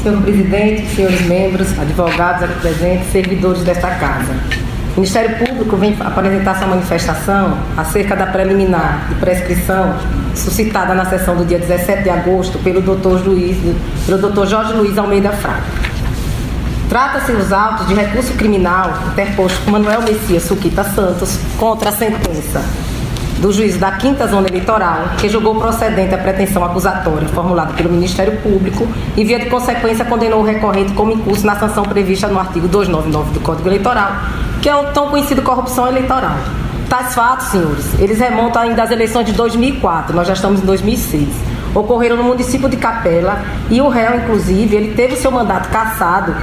senhor presidente, senhores membros, advogados aqui presentes, servidores desta casa. O Ministério Público vem apresentar sua manifestação acerca da preliminar de prescrição suscitada na sessão do dia 17 de agosto pelo Dr. Jorge Luiz Almeida Fraga. Trata-se dos autos de recurso criminal interposto por Manuel Messias Suquita Santos contra a sentença do juiz da 5ª Zona Eleitoral, que julgou procedente a pretensão acusatória formulada pelo Ministério Público e, via de consequência, condenou o recorrente como incurso na sanção prevista no artigo 299 do Código Eleitoral, que é o tão conhecido corrupção eleitoral. Tais fatos, senhores, eles remontam ainda às eleições de 2004, nós já estamos em 2006. Ocorreram no município de Capela e o réu, inclusive, ele teve o seu mandato cassado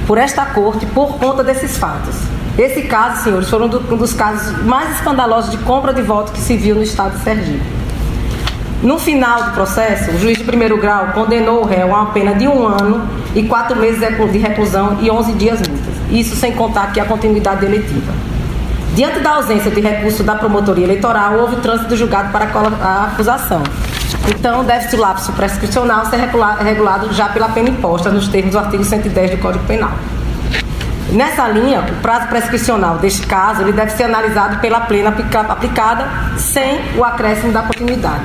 por esta corte por conta desses fatos. Esse caso, senhores, foi um dos casos mais escandalosos de compra de voto que se viu no estado de Sergipe. No final do processo, o juiz de primeiro grau condenou o réu a uma pena de 1 ano e 4 meses de reclusão e 11 dias multas. Isso sem contar aqui a continuidade eletiva. Diante da ausência de recurso da promotoria eleitoral, houve trânsito do julgado para a acusação. Então, deve-se o lapso prescricional ser regulado já pela pena imposta nos termos do artigo 110 do Código Penal. Nessa linha, o prazo prescricional deste caso ele deve ser analisado pela plena aplicada sem o acréscimo da continuidade.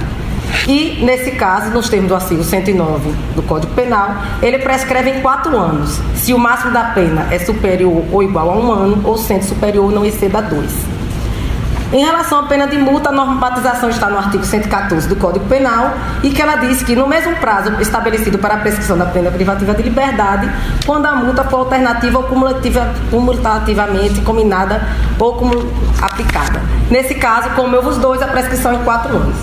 E, nesse caso, nos termos do artigo 109 do Código Penal, ele prescreve em 4 anos, se o máximo da pena é superior ou igual a 1 ano, ou sendo superior não exceda 2. Em relação à pena de multa, a normatização está no artigo 114 do Código Penal e que ela diz que no mesmo prazo estabelecido para a prescrição da pena privativa de liberdade, quando a multa for alternativa ou cumulativamente combinada ou aplicada. Nesse caso, como houve os dois, a prescrição é em 4 anos.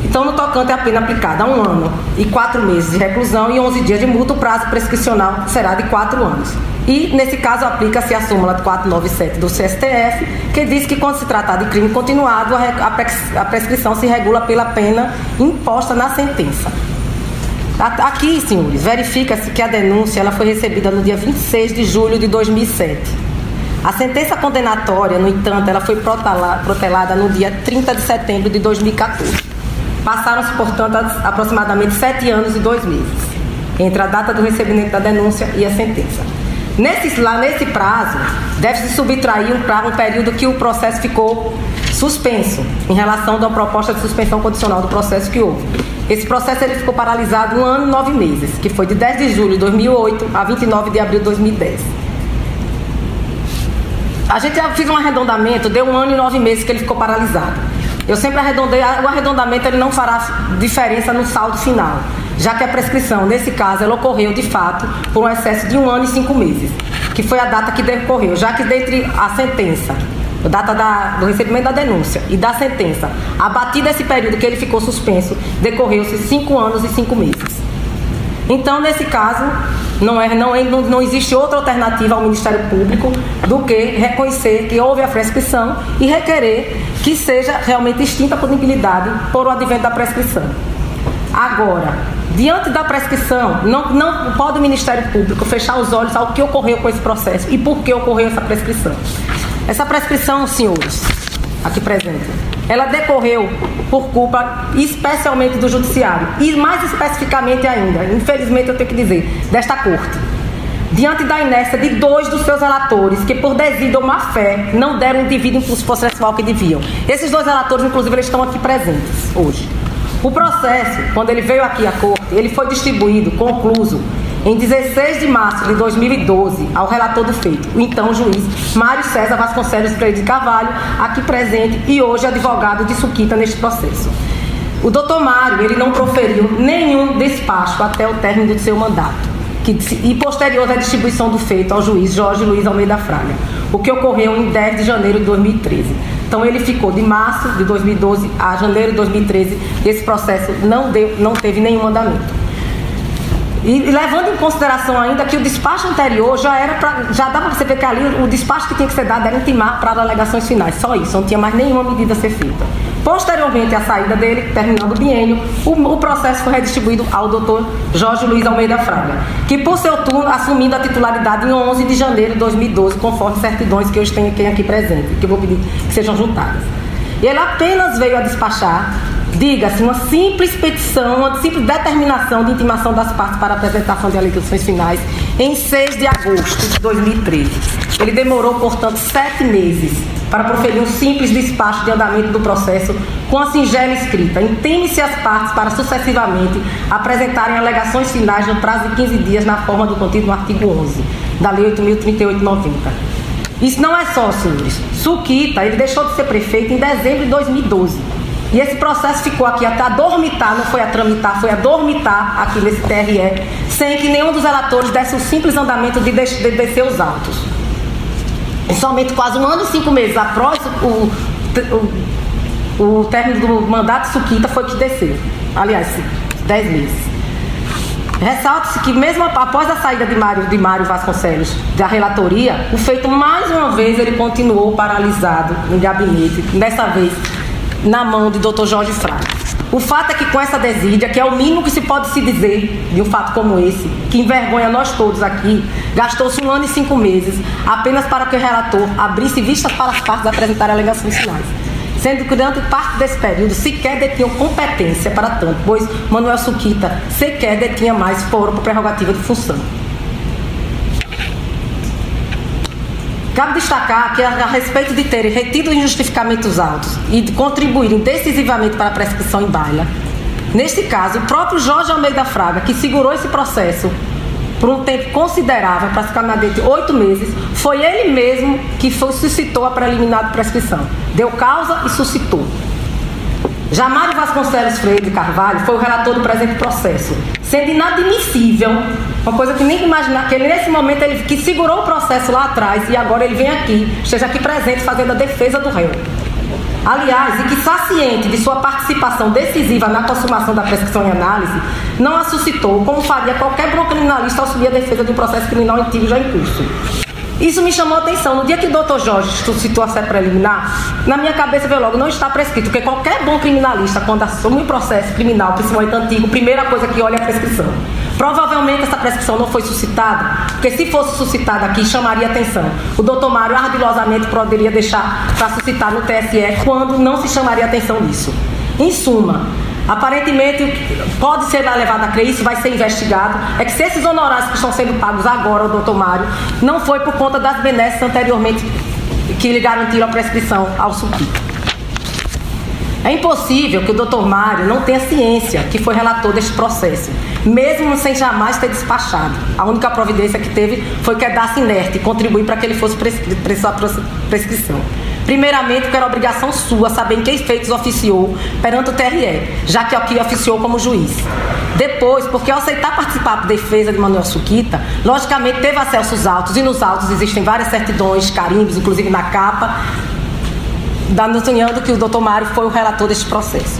Então, no tocante à pena aplicada a 1 ano e 4 meses de reclusão e 11 dias de multa, o prazo prescricional será de 4 anos. E, nesse caso, aplica-se a súmula 497 do CSTF, que diz que, quando se tratar de crime continuado, a prescrição se regula pela pena imposta na sentença. Aqui, senhores, verifica-se que a denúncia ela foi recebida no dia 26 de julho de 2007. A sentença condenatória, no entanto, ela foi protelada no dia 30 de setembro de 2014. Passaram-se, portanto, aproximadamente 7 anos e 2 meses entre a data do recebimento da denúncia e a sentença. Nesse prazo, deve-se subtrair um período que o processo ficou suspenso em relação à proposta de suspensão condicional do processo que houve. Esse processo ele ficou paralisado 1 ano e 9 meses, que foi de 10 de julho de 2008 a 29 de abril de 2010. A gente fez um arredondamento, deu 1 ano e 9 meses que ele ficou paralisado. Eu sempre arredondei, o arredondamento ele não fará diferença no saldo final, já que a prescrição, nesse caso, ela ocorreu de fato por um excesso de 1 ano e 5 meses, que foi a data que decorreu, já que dentre a sentença, a data do recebimento da denúncia e da sentença, abatido esse período que ele ficou decorreu-se 5 anos e 5 meses. Então, nesse caso, não existe outra alternativa ao Ministério Público do que reconhecer que houve a prescrição e requerer que seja realmente extinta a punibilidade por o advento da prescrição. Agora, diante da prescrição, não pode o Ministério Público fechar os olhos ao que ocorreu com esse processo e por que ocorreu essa prescrição. Essa prescrição, senhores, aqui presente, ela decorreu por culpa especialmente do Judiciário e mais especificamente ainda, infelizmente eu tenho que dizer, desta Corte. Diante da inércia de 2 dos seus relatores, que por desídia ou má fé não deram o devido impulso processual que deviam. Esses 2 relatores, inclusive, eles estão aqui presentes hoje. O processo, quando ele veio aqui à Corte, ele foi distribuído, concluso, em 16 de março de 2012, ao relator do feito, o então juiz Mário César Vasconcelos Freire de Carvalho, aqui presente e hoje advogado de Suquita neste processo. O doutor Mário, ele não proferiu nenhum despacho até o término do seu mandato, e posterior à distribuição do feito ao juiz Jorge Luiz Almeida Fraga, o que ocorreu em 10 de janeiro de 2013. Então ele ficou de março de 2012 a janeiro de 2013 e esse processo não teve nenhum andamento. E levando em consideração ainda que o despacho anterior já dá para você ver que ali o despacho que tinha que ser dado era intimar para as alegações finais, só isso, não tinha mais nenhuma medida a ser feita. Posteriormente à saída dele, terminando o biênio, o processo foi redistribuído ao doutor Jorge Luiz Almeida Fraga, que por seu turno assumindo a titularidade em 11 de janeiro de 2012, conforme certidões que eu tenho aqui presente, que eu vou pedir que sejam juntadas. E ele apenas veio a despachar diga-se, uma simples petição, uma simples determinação de intimação das partes para apresentação de alegações finais em 6 de agosto de 2013. Ele demorou, portanto, 7 meses para proferir um simples despacho de andamento do processo com a singela escrita: intime-se as partes para sucessivamente apresentarem alegações finais no prazo de 15 dias na forma do contido no artigo 11 da Lei 8.038/90. Isso não é só, senhores. Suquita, ele deixou de ser prefeito em dezembro de 2012. E esse processo ficou aqui até a dormitar, não foi a tramitar, foi a dormitar aqui nesse TRE, sem que nenhum dos relatores desse o simples andamento de descer os autos. E somente quase 1 ano e 5 meses após o término do mandato de Suquita foi que desceu. Aliás, 10 meses. Ressalta-se que mesmo após a saída de Mário Vasconcelos da relatoria, o feito mais uma vez ele continuou paralisado no gabinete, dessa vez na mão de Dr. Jorge Fraga. O fato é que com essa desídia, que é o mínimo que se pode se dizer de um fato como esse, que envergonha nós todos aqui, gastou-se 1 ano e 5 meses apenas para que o relator abrisse vistas para as partes apresentarem alegações finais, sendo que durante parte desse período sequer detinham competência para tanto, pois Manuel Suquita sequer detinha mais foro por prerrogativa de função. Cabe destacar que, a respeito de terem retido injustificamente os autos e de contribuírem decisivamente para a prescrição em baila, neste caso, o próprio Jorge Almeida Fraga, que segurou esse processo por um tempo considerável, praticamente 8 meses, foi ele mesmo que suscitou a preliminar de prescrição. Deu causa e suscitou. Já Mário Vasconcelos Freire de Carvalho foi o relator do presente processo, sendo inadmissível, uma coisa que nem imaginar, que ele, nesse momento ele que segurou o processo lá atrás e agora ele vem aqui, esteja aqui presente fazendo a defesa do réu. Aliás, e que saciente de sua participação decisiva na consumação da prescrição e análise, não a suscitou como faria qualquer bom criminalista ao subir a defesa de um processo criminal antigo já em curso. Isso me chamou a atenção. No dia que o Dr. Jorge suscitou a sé preliminar, na minha cabeça veio logo: não está prescrito, porque qualquer bom criminalista, quando assume um processo criminal, principalmente antigo, a primeira coisa que olha é a prescrição. Provavelmente essa prescrição não foi suscitada, porque se fosse suscitada aqui, chamaria atenção. O Dr. Mário ardilosamente poderia deixar para suscitar no TSE, quando não se chamaria atenção disso. Em suma, aparentemente pode ser levado a crer, isso vai ser investigado, é que se esses honorários que estão sendo pagos agora ao Dr. Mário não foi por conta das benesses anteriormente que lhe garantiram a prescrição ao Suquita. É impossível que o Dr. Mário não tenha ciência que foi relator deste processo, mesmo sem jamais ter despachado. A única providência que teve foi quedar-se inerte e contribuir para que ele fosse prescrição. Primeiramente, porque era obrigação sua saber em que efeitos oficiou perante o TRE, já que aqui oficiou como juiz. Depois, porque ao aceitar participar da defesa de Manuel Suquita, logicamente teve acesso aos autos, e nos autos existem várias certidões, carimbos, inclusive na capa, denunciando que o Dr. Mário foi o relator deste processo.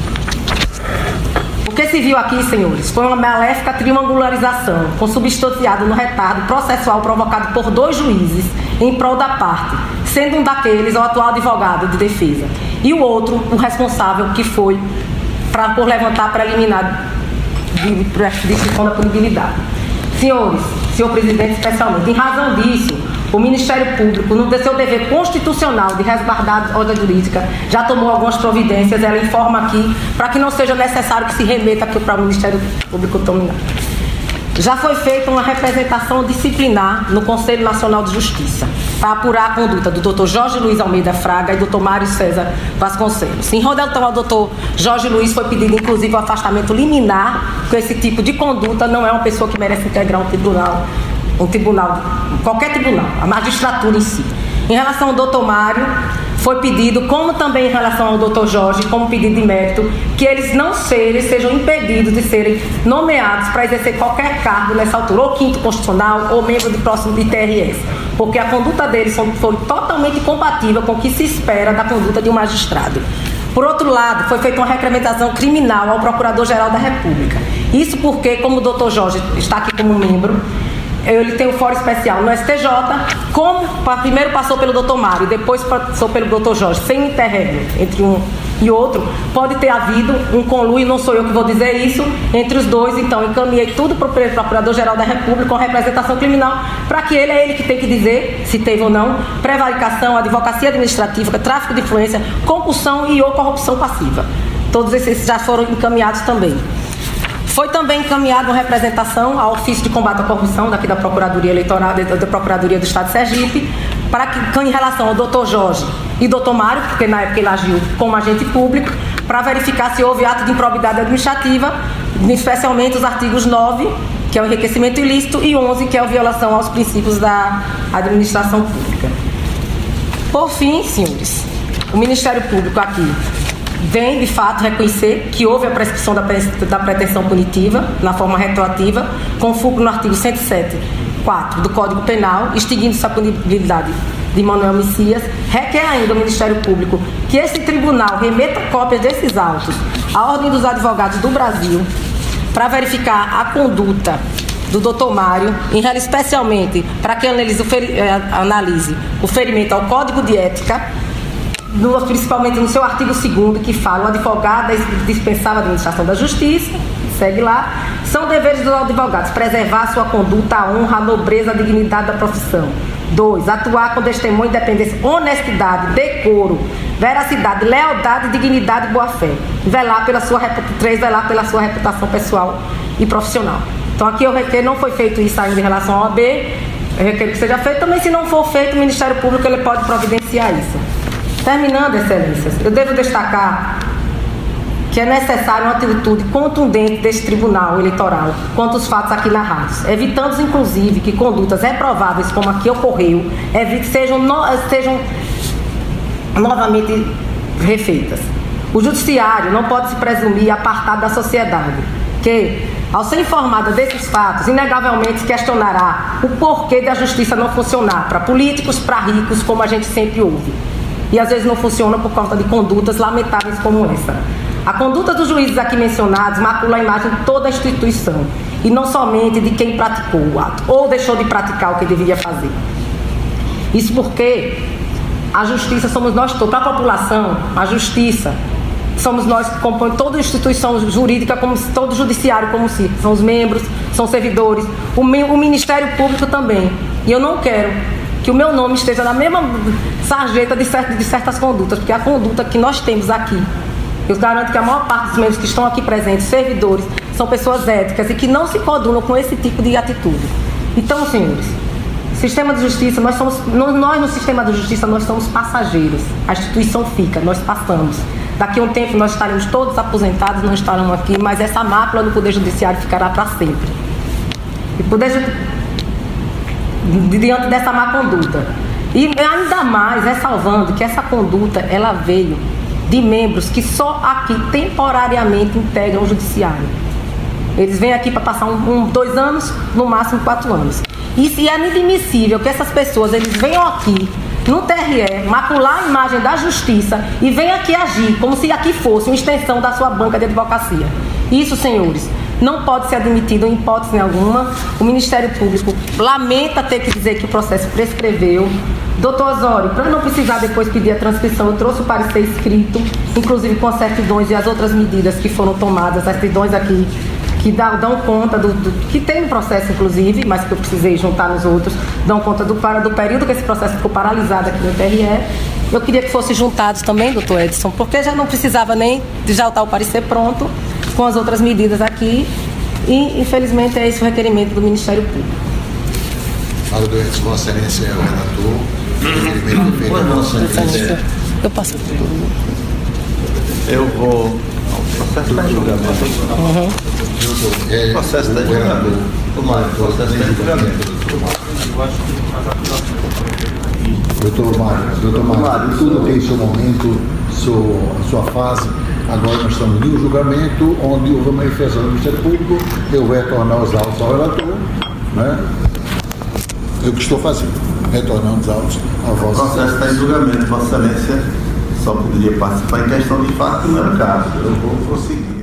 O que se viu aqui, senhores, foi uma maléfica triangularização, consubstanciada no retardo processual provocado por 2 juízes em prol da parte, sendo um daqueles o atual advogado de defesa, e o outro o responsável, que foi por levantar a preliminar de prescrição da punibilidade. Senhores, senhor presidente especialmente, em razão disso, o Ministério Público, no seu dever constitucional de resguardar a ordem jurídica, já tomou algumas providências. Ela informa aqui, para que não seja necessário que se remeta aqui para o Ministério Público terminar. Já foi feita uma representação disciplinar no Conselho Nacional de Justiça para apurar a conduta do Dr. Jorge Luiz Almeida Fraga e do Dr. Mário César Vasconcelos. Em relação ao Dr. Jorge Luiz, foi pedido inclusive o afastamento liminar, porque esse tipo de conduta não é uma pessoa que merece integrar um tribunal, qualquer tribunal, a magistratura em si. Em relação ao Dr. Mário, foi pedido, como também em relação ao Dr. Jorge, como pedido de mérito, que eles não sejam impedidos de serem nomeados para exercer qualquer cargo nessa altura, ou quinto constitucional, ou membro do próximo de TRS, porque a conduta deles foi totalmente compatível com o que se espera da conduta de um magistrado. Por outro lado, foi feita uma recrimentação criminal ao Procurador-Geral da República. Isso porque, como o Dr. Jorge está aqui como membro, ele tem um fórum especial no STJ, como primeiro passou pelo Dr. Mário e depois passou pelo Dr. Jorge, sem interregno entre um e outro, pode ter havido um conluio, não sou eu que vou dizer isso, entre os dois. Então encaminhei tudo para o Procurador-Geral da República com representação criminal, para que ele que tem que dizer se teve ou não prevaricação, advocacia administrativa, tráfico de influência, compulsão e ou corrupção passiva. Todos esses já foram encaminhados também. Foi também encaminhada uma representação ao Ofício de Combate à Corrupção daqui da Procuradoria Eleitoral, da Procuradoria do Estado de Sergipe, para que, em relação ao Dr. Jorge e Dr. Mário, porque na época ele agiu como agente público, para verificar se houve ato de improbidade administrativa, especialmente os artigos 9, que é o enriquecimento ilícito, e 11, que é a violação aos princípios da administração pública. Por fim, senhores, o Ministério Público aqui vem, de fato, reconhecer que houve a prescrição da pretensão punitiva, na forma retroativa, com fulcro no artigo 107.4 do Código Penal, extinguindo-se a punibilidade de Manuel Messias. Requer ainda o Ministério Público que esse tribunal remeta cópias desses autos à Ordem dos Advogados do Brasil para verificar a conduta do Dr. Mário, especialmente para que analise o ferimento ao Código de Ética, principalmente no seu artigo 2º, que fala: o advogado é dispensável à administração da justiça, segue lá, são deveres dos advogados preservar a sua conduta, a honra, a nobreza, a dignidade da profissão. 2. Atuar com testemunho, independência, honestidade, decoro, veracidade, lealdade, dignidade e boa-fé. 3. Velar pela sua reputação pessoal e profissional. Então aqui eu requer, não foi feito isso ainda em relação ao OAB, eu requero que seja feito. Também, se não for feito, o Ministério Público ele pode providenciar isso. Terminando, excelências, eu devo destacar que é necessária uma atitude contundente deste Tribunal Eleitoral quanto aos fatos aqui narrados, evitando, inclusive, que condutas reprováveis como a que ocorreu sejam novamente refeitas. O Judiciário não pode se presumir apartado da sociedade, que, ao ser informada desses fatos, inegavelmente questionará o porquê da justiça não funcionar para políticos, para ricos, como a gente sempre ouve. E às vezes não funciona por causa de condutas lamentáveis como essa. A conduta dos juízes aqui mencionados macula a imagem de toda a instituição, e não somente de quem praticou o ato, ou deixou de praticar o que deveria fazer. Isso porque a justiça somos nós todos. Para a população, a justiça somos nós que compõem toda a instituição jurídica, como todo o judiciário, como se são os membros, são servidores, o Ministério Público também. E eu não quero que o meu nome esteja na mesma sarjeta de certas condutas, porque a conduta que nós temos aqui, eu garanto que a maior parte dos membros que estão aqui presentes, servidores, são pessoas éticas e que não se coadunam com esse tipo de atitude. Então, senhores, sistema de justiça, nós no sistema de justiça nós somos passageiros. A instituição fica, nós passamos. Daqui a um tempo nós estaremos todos aposentados, não estaremos aqui, mas essa mácula do Poder Judiciário ficará para sempre. E diante dessa má conduta. E ainda mais ressalvando que essa conduta ela veio de membros que só aqui temporariamente integram o Judiciário. Eles vêm aqui para passar 2 anos, no máximo 4 anos. E é inadmissível que essas pessoas eles venham aqui no TRE, macular a imagem da justiça e venham aqui agir como se aqui fosse uma extensão da sua banca de advocacia. Isso, senhores, não pode ser admitido em hipótese alguma. O Ministério Público lamenta ter que dizer que o processo prescreveu. Doutor Osório, para não precisar depois pedir a transcrição, eu trouxe o parecer escrito, inclusive com as certidões e as outras medidas que foram tomadas, as certidões aqui, que dão conta que tem um processo, inclusive, mas que eu precisei juntar nos outros, dão conta do período que esse processo ficou paralisado aqui no TRE. Eu queria que fosse juntados também, doutor Edson, porque já não precisava nem de já estar o parecer pronto, com as outras medidas aqui, e infelizmente é esse o requerimento do Ministério Público. Fala do Edson, Vossa Excelência é o relator. Requerimento feito a Vossa Excelência. Eu passo. Eu vou. O processo está em julgamento. O processo está em julgamento. O processo está em julgamento. Doutor Mário, tudo tem seu momento, sua fase. Agora nós estamos no julgamento, onde houve uma manifestação do Ministério Público. Eu vou retornar os autos ao relator, né? Eu que estou fazendo, retornando os autos à Vossa Excelência. O processo está em julgamento, Vossa Excelência só poderia participar em questão de fato, que não era o caso. Eu vou prosseguir.